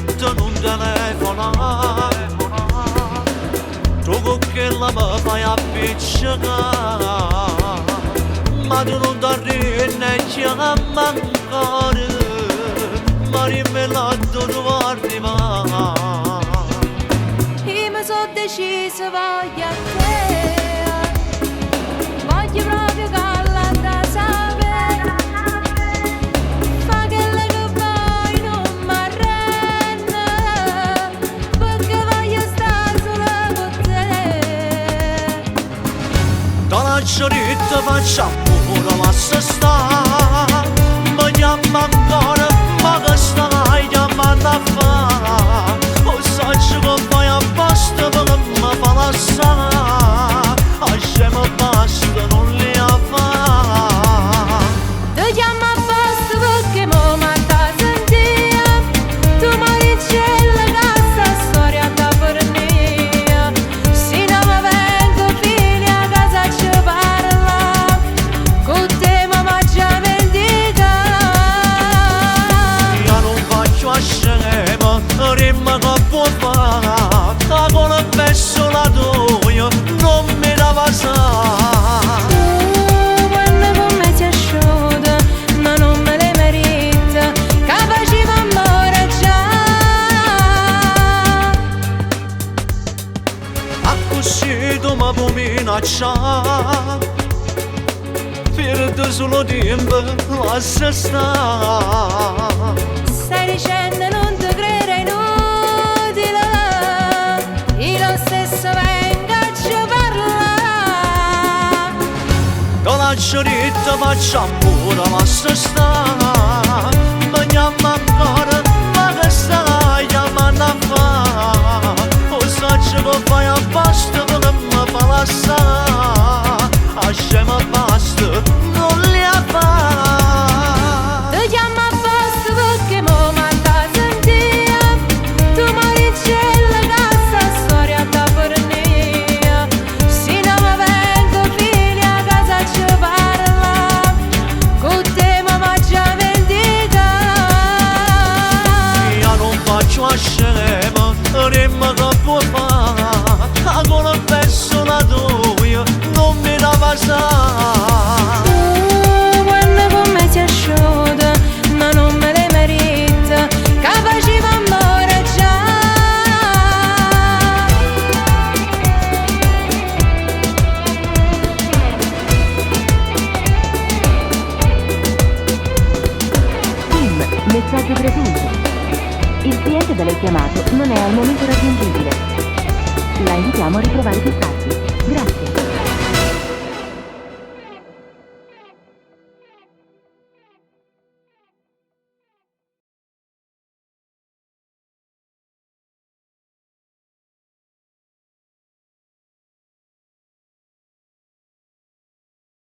detto non telefonare, tu che la mi fai appiccicare, ma tu non ti arrivi neanche a mancare, ma rimmela tu guardi mai. Io mi sono decisa, voglio a te, voglio proprio che la da sapere, fa che lei che vuoi non mi arrende, perché voglio stare solo con te. Da la giornata facciamo pure la sta, mi chiama ancora, ma che stai chiamando a fare? O sai che vai a posto perché mi fa la sa, a scema basta non li a fare. Ti chiamo a posto perché mo m'atta sentire, tu mi dici che sta storia da per mia, se non mi vengo figlia a casa ci parla, con te mi faccio vendita. Io non faccio a scema, rimma che può fare, da con il besso la tua, non mi dava sa. Quando con me si asciuga, ma non me le merita, capace d'amore già. A così tu mi puoi minacciare, perdo solo tempo, lascia stare. Stai dicendo non ti credo inutile, io lo stesso vengo a ci parlare. Con la giornata facciamo pure la stare, mi chiama ancora, ma che stai chiamando a fare? O sai che vai a posto perché mi fa la sa, a scema basta, non li a fare. Ti chiamo a posto perché mo m'atta sentire, tu mi dici che sta storia da per mia, se non mi vengo figlia a casa ci parla, con te mi faccio vendita. Io non faccio a scema, rimma che può fare, con il besso la tua, non mi dava sa. Quando con me si asciuga, ma non me le merita, capace d'amore già. PIN, messaggio gratuito. Il cliente da lei chiamato non è al momento raggiungibile. La invitiamo a riprovare più tardi. Grazie.